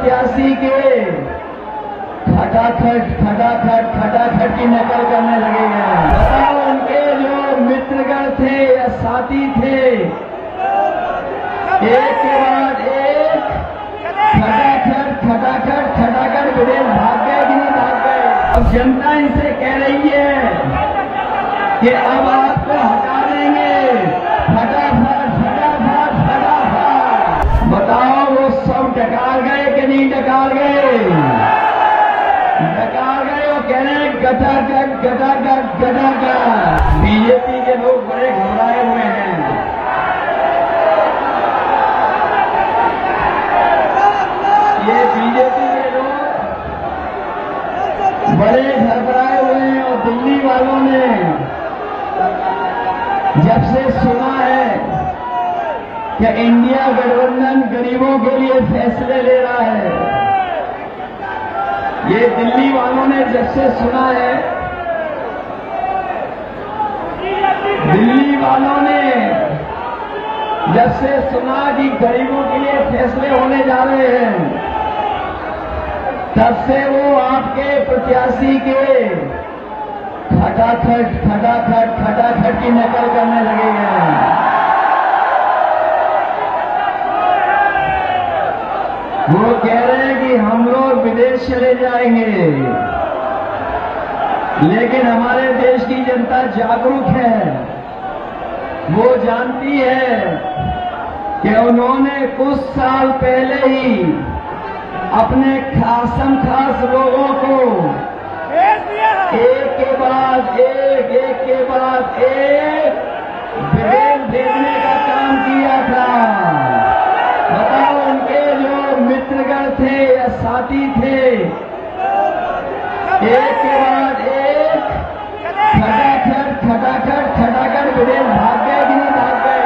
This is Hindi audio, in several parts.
प्रत्याशी के खटाखट की नकल करने लगे हैं। बताओ, उनके जो मित्रगण थे या साथी थे, एक के बाद एक खटाखट विदेश भाग गए कि नहीं भाग गए। अब जनता इनसे कह रही है कि अब आपको हटा देंगे, फटाफट। बताओ, वो सब डकार गए कि नहीं डकार गए? डकार गए। वो कह रहे हैं गटागट। बीजेपी के लोग बड़े घबराए हुए हैं। ये बीजेपी के लोग बड़े घबराए हुए हैं। और दिल्ली वालों ने जब से सुना है कि इंडिया गठबंधन गरीबों के लिए फैसले ले रहा है, ये दिल्ली वालों ने जब से सुना है, दिल्ली वालों ने जब से सुना कि गरीबों के लिए फैसले होने जा रहे हैं, तब से वो आपके प्रत्याशी के खटाखट की नकल करने लगे हैं। वो कह रहे हैं कि हम लोग विदेश चले जाएंगे, लेकिन हमारे देश की जनता जागरूक है। वो जानती है कि उन्होंने कुछ साल पहले ही अपने खासम खास लोगों को एक के बाद एक विदेश भेजने का काम किया था। बताओ, उनके जो मित्रगण थे या साथी थे, एक के बाद एक खटाखट विदेश भाग गए कि नहीं भाग गए।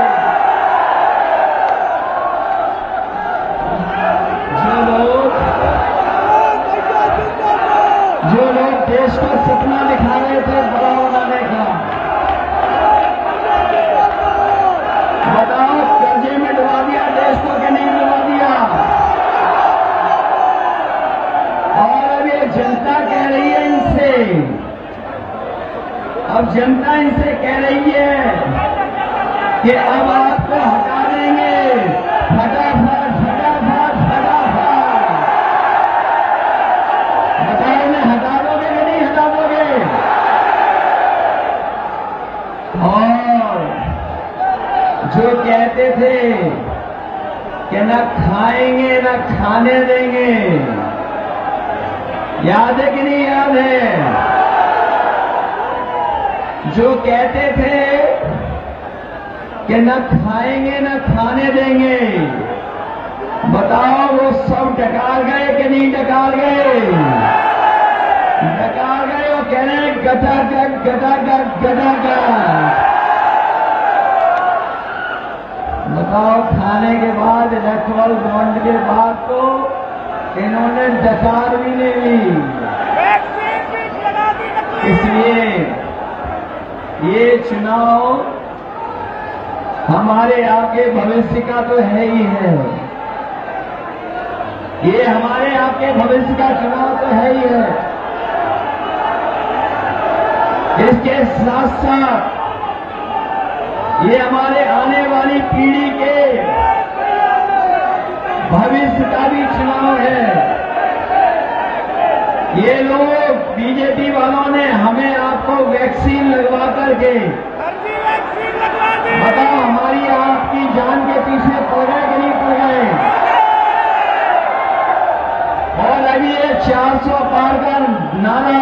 जो लोग देश को सपना दिखा रहे थे बड़ा बनाने का, बताओ, कर्जे में डुबा दिया देश को कि नहीं डुबा दिया। और अब ये जनता कह रही है इनसे, अब जनता इनसे कह रही है कि अब आपको हटा देंगे, फटाफट। बताओ, उन्हें हटा दोगे कि नहीं हटा दोगे? और जो कहते थे कि न खाएंगे न खाने देंगे, याद है कि नहीं याद है? जो कहते थे कि न खाएंगे न खाने देंगे, बताओ, वो सब डकार गए कि नहीं डकार गए? डकार गए। वो कह रहे हैं गटागट। बताओ, खाने के बाद इलेक्ट्रल बॉन्ड के बाद तो इन्होंने डकार भी नहीं ली। इसलिए ये चुनाव हमारे आपके भविष्य का तो है ही है। ये हमारे आपके भविष्य का चुनाव तो है ही है। इसके साथ साथ ये हमारे आने वाली पीढ़ी के भविष्य का भी चुनाव है। ये लोग बीजेपी वालों ने हमें आपको वैक्सीन लगवा करके, बताओ, हमारी आपकी जान के पीछे पड़ गए कि नहीं पड़ गए? और अभी ये 400 पार का नारा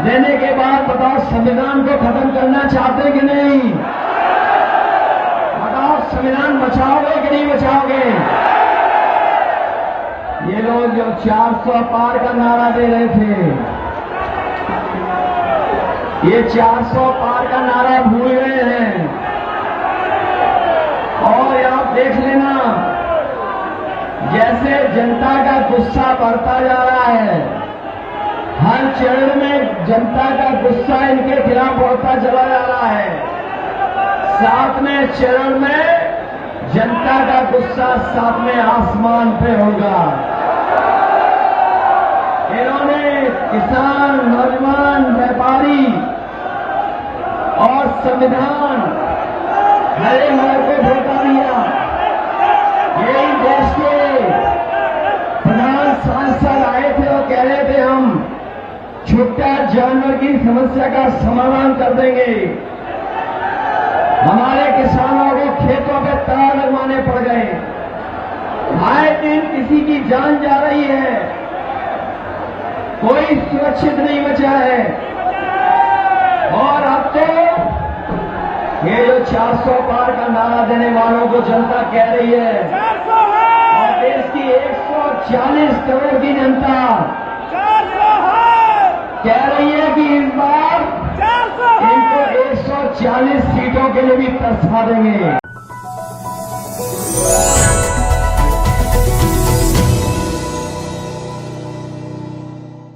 देने के बाद बताओ, संविधान को खत्म करना चाहते कि नहीं? बताओ, संविधान बचाओगे कि नहीं बचाओगे? ये लोग जो 400 पार का नारा दे रहे थे, ये 400 पार का नारा भूल गए हैं। और आप देख लेना, जैसे जनता का गुस्सा बढ़ता जा रहा है, हर चरण में जनता का गुस्सा इनके खिलाफ बढ़ता चला जा रहा है। 7वें चरण में जनता का गुस्सा 7वें आसमान पे होगा। किसान, नौजवान, व्यापारी और संविधान हरे मोर को धोखा दिया। यही देश के प्रधान सांसद आए थे और कह रहे थे हम छुट्टा जानवर की समस्या का समाधान कर देंगे। हमारे किसानों को खेतों पे तार लगवाने पड़ गए। आए दिन किसी की जान जा रही है, कोई सुरक्षित नहीं बचा है। और अब तो ये जो 400 पार का नारा देने वालों को जनता कह रही है, और देश की 140 करोड़ की जनता कह रही है कि इस बार इनको 140 सीटों के लिए भी तरसा देंगे।